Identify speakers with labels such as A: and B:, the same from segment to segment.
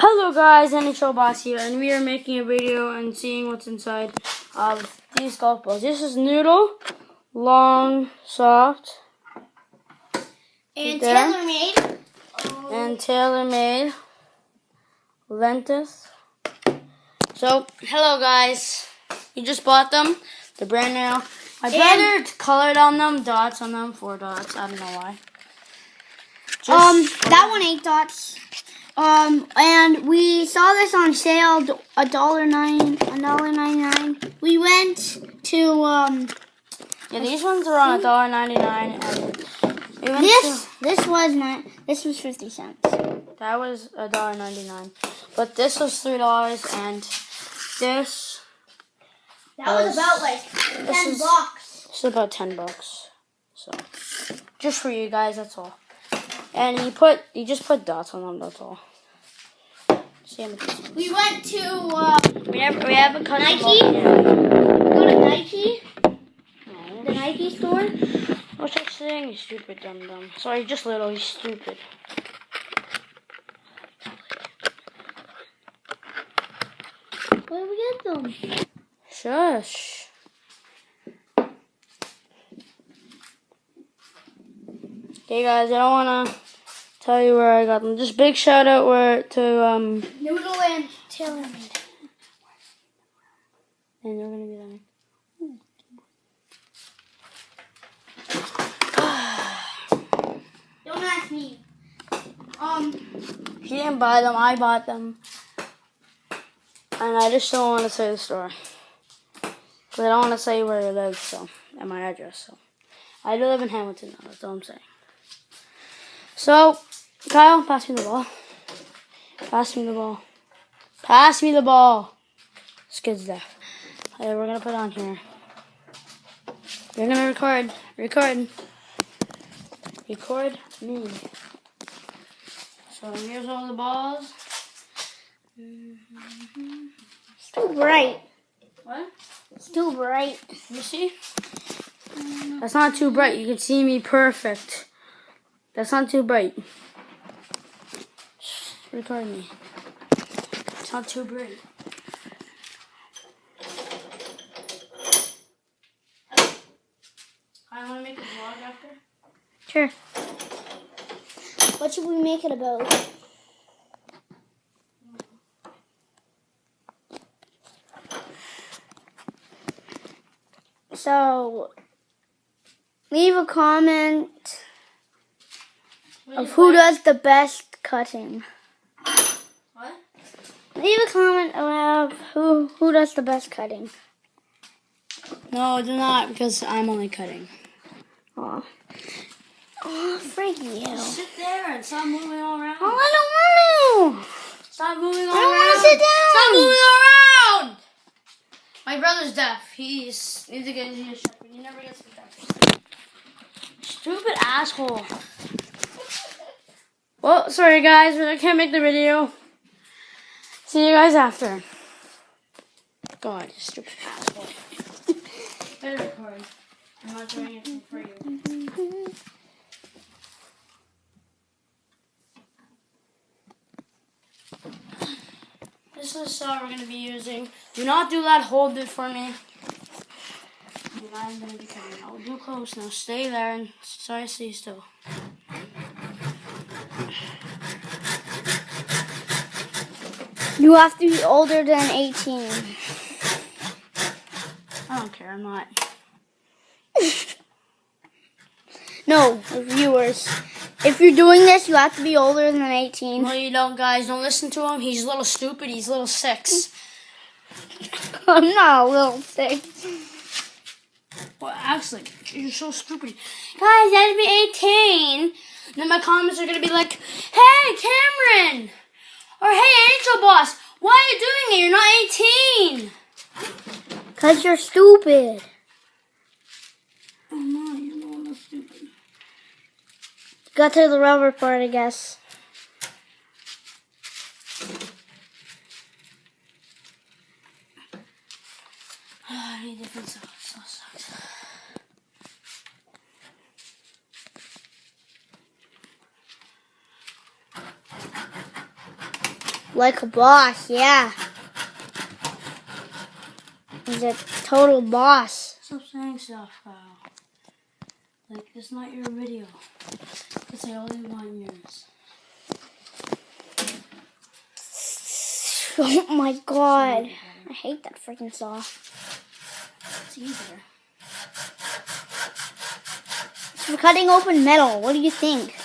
A: Hello guys, NHL Boss here, and we are making a video and seeing what's inside of these golf balls. This is noodle, long, soft,
B: and
A: there.
B: tailor-made.
A: And tailor-made lentis. So, hello guys. You just bought them. They're brand new. My brother colored on them, dots on them, 4 dots. I don't know why.
B: That one 8 dots. And we saw this on sale, $1.99. We went to
A: yeah, these ones are on $1.99, and we went
B: this was 50 cents.
A: that was $1.99, but this was $3, and this
B: was about like $10 bucks.
A: It's about $10. So just for you guys, that's all. And you just put dots on them, that's all.
B: We went to
A: we have a custom
B: Nike.
A: ball.
B: Go to Nike.
A: No.
B: The Nike store.
A: No such thing, you stupid dum-dum. Sorry, just little, he's stupid.
B: Where did we get them?
A: Shush. Okay guys, I don't want to tell you where I got them. Just big shout out to
B: Noodle and tailor-made.
A: and they're gonna be there.
B: Don't ask me.
A: He didn't buy them, I bought them. And I just don't want to say the store. Because I don't want to say where I live, so, and my address, so. I do live in Hamilton now, that's all I'm saying. So, Kyle, pass me the ball. Pass me the ball. Pass me the ball. This kid's deaf. Okay, we're going to put on here. You're going to record. Record me. So here's all the balls.
B: It's too bright.
A: What?
B: It's too bright.
A: You see? That's not too bright. You can see me perfect. That's not too bright. Record me. It's not too bright. I want to make a vlog after.
B: Sure. What should we make it about? So, leave a comment of who does the best cutting.
A: What?
B: Leave a comment of who does the best cutting.
A: No, do not, because I'm only cutting.
B: Aw. Oh, freak you.
A: Sit there and stop moving all around.
B: Oh, I don't want to.
A: Stop moving all
B: I
A: around.
B: don't want to sit down.
A: Stop moving around. My brother's deaf. He needs to get his ears shut, but he never gets the deaf. Stupid asshole. Well, sorry guys, but I can't make the video. See you guys after. God, you stupid asshole. Better record. I'm not doing anything for you. This is the saw we're going to be using. Do not do that. Hold it for me. I'm going to be coming out. Do close now. Stay there and try to stay still.
B: You have to be older than 18.
A: I don't care. I'm not.
B: No, viewers. If you're doing this, you have to be older than 18.
A: No, you don't, guys. Don't listen to him. He's a little stupid. He's a little 6.
B: I'm not a little sick.
A: Well, actually, you're so stupid. Guys, you have to be 18. Then my comments are going to be like, hey, Cameron. Or hey, Angel Boss. Why are you doing it? You're not 18.
B: Because you're stupid.
A: I'm not. You're the one that's stupid.
B: Got to the rubber part, I guess.
A: I need different sauce. Sauce sucks.
B: Like a boss, yeah. He's a total boss.
A: Stop saying stuff, Kyle. Like, it's not your video. Because I only want yours.
B: Oh my god. I hate that freaking saw.
A: It's easier.
B: We're cutting open metal. What do you think?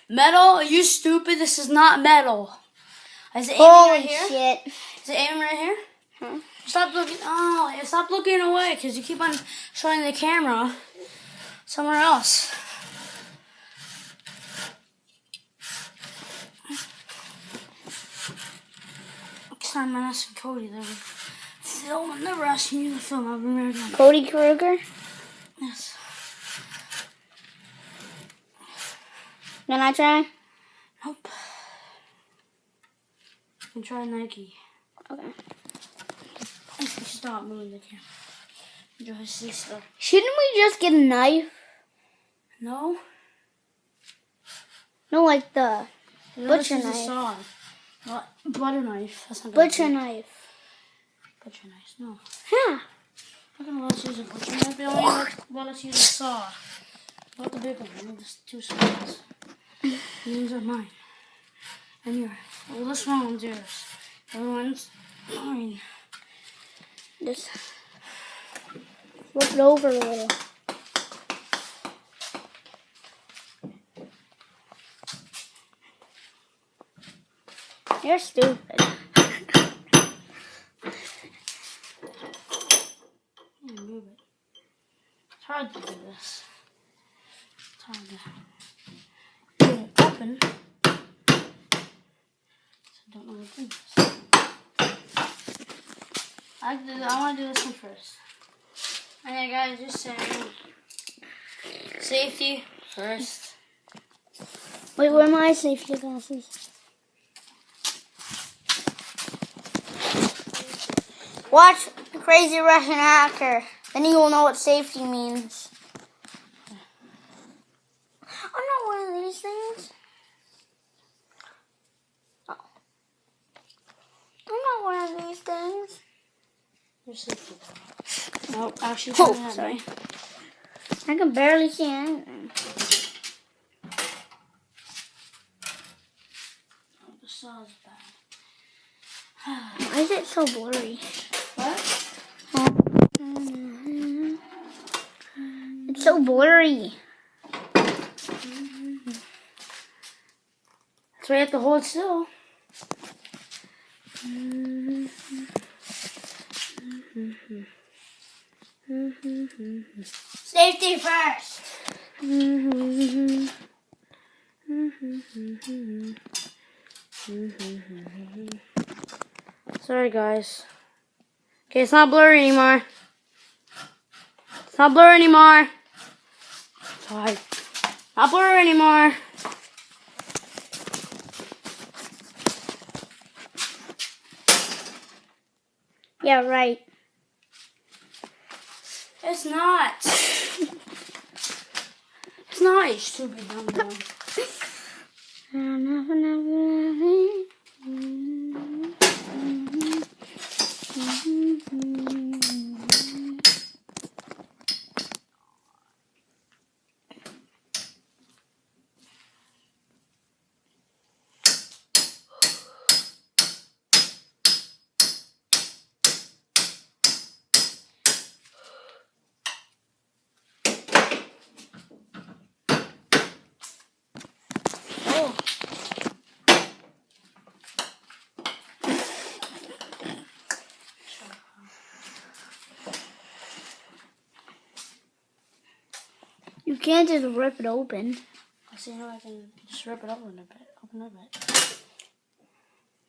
A: Metal? Are you stupid? This is not metal. Is it aiming
B: Holy
A: right here?
B: shit.
A: Is it aiming right here?
B: Huh?
A: Stop looking. Oh, stop looking away because you keep on showing the camera somewhere else. Next time I'm asking Cody, they were filming. Never asking you to film. I'll be right done.
B: Cody Kruger?
A: Yes.
B: Can I try?
A: Nope. You can try Nike.
B: Okay.
A: If you stop moving the camera. Just see stuff.
B: Shouldn't we just get a knife?
A: No?
B: No, like the
A: Butcher
B: Butcher
A: knife.
B: knife.
A: Saw. Not butter knife. That's not
B: butcher
A: good.
B: knife.
A: Butcher knife. No.
B: Yeah.
A: I'm not gonna let us use a butcher knife. They only let us use a saw. Not the big one. I need just 2 saws. These are mine. And yours. Well, this one's yours. The other one's mine.
B: Just flip it over a little. You're stupid.
A: Yeah, move it. It's hard to do this. It's hard to get it open. So I don't know what to do this. I want to do this one first. Okay, guys, just saying. Safety first.
B: Wait, where are my safety glasses? Watch Crazy Russian Hacker. Then you will know what safety means. I'm not one of these things. Oh. I'm not one of these things.
A: Your safety. Nope, actually,
B: Oh, sorry. I can barely see anything.
A: Oh, the saw's bad.
B: Why is it so blurry?
A: What?
B: It's so blurry.
A: So we have to hold still. Safety first. Sorry, guys. Okay, it's not blurry anymore. It's not blurry anymore. Sorry. Not blurry anymore.
B: Yeah, right.
A: It's not. It's not, you stupid dumb boy.
B: You can't just rip it open.
A: I'll see how I can just rip it open a bit. Open a bit.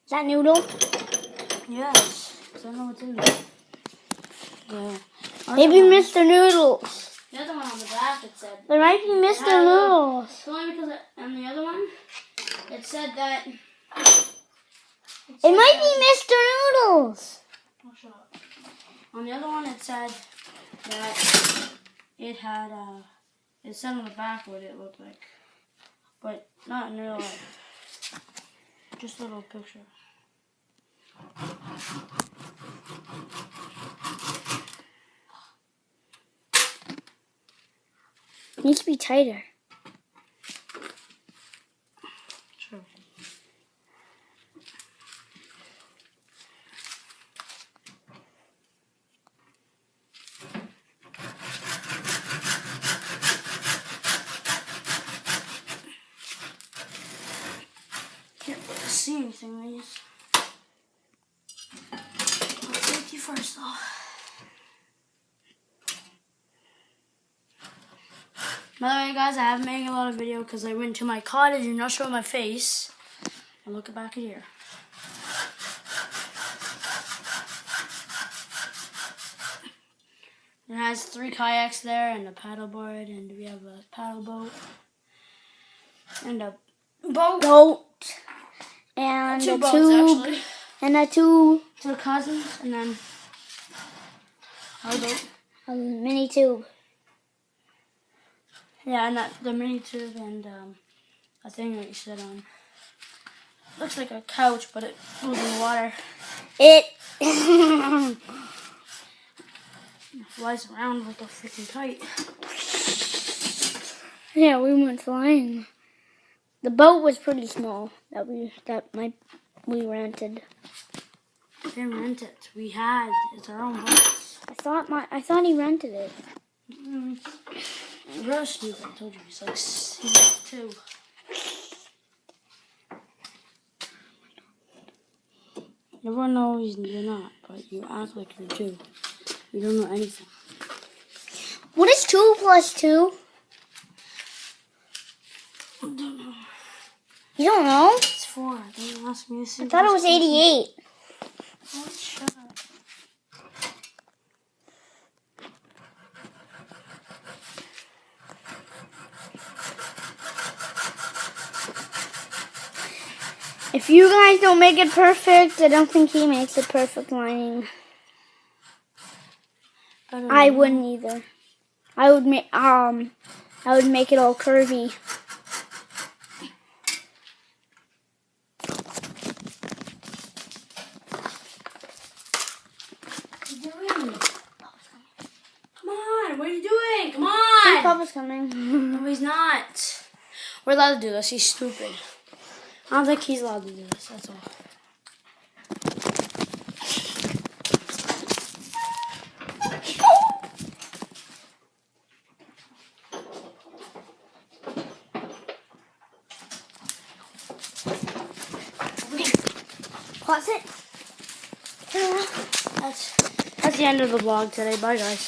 B: Is that noodle?
A: Yes. Because I know what's in there. Yeah.
B: Maybe Mr. Noodles.
A: The other one on the back, it said.
B: There might be Mr. Noodles.
A: It's only because on the other one, it said that.
B: It might be Mr. Noodles.
A: Oh, shut up. On the other one, it said that it had, it said on the back what it looked like. But not in real life. Just a little picture.
B: Needs to be tighter.
A: Sure. Can't really see anything, ladies. I'll take you first, though. By the way, guys, I haven't made a lot of video because I went to my cottage and not showing my face. I'll look it back at here. It has 3 kayaks there and a paddleboard, and we have a paddle boat and a boat.
B: And
A: 2
B: a
A: boats,
B: tube.
A: actually.
B: And a tube.
A: 2 cousins, and then our boat.
B: A mini tube.
A: Yeah, and the mini tube and a thing that you sit on. Looks like a couch, but it goes in the water.
B: It.
A: It flies around like a freaking kite.
B: Yeah, we went flying. The boat was pretty small that we rented.
A: We didn't rent it. It's our own boat.
B: I thought he rented it.
A: Real stupid, I told you. He's like 2. Everyone knows you're not, but you act like you're 2. You don't know anything.
B: What is 2 plus 2?
A: I don't know.
B: You don't know?
A: It's 4. Don't ask me this.
B: I thought it was 88.
A: Oh, shut up.
B: If you guys don't make it perfect, I don't think he makes it perfect lining. I wouldn't either. I would make it all curvy.
A: What are you doing? Come on, what are you doing? Come on!
B: Papa's coming.
A: No, he's not. We're allowed to do this. He's stupid. I don't think he's allowed to do this. That's all.
B: Pause it.
A: That's the end of the vlog today. Bye, guys.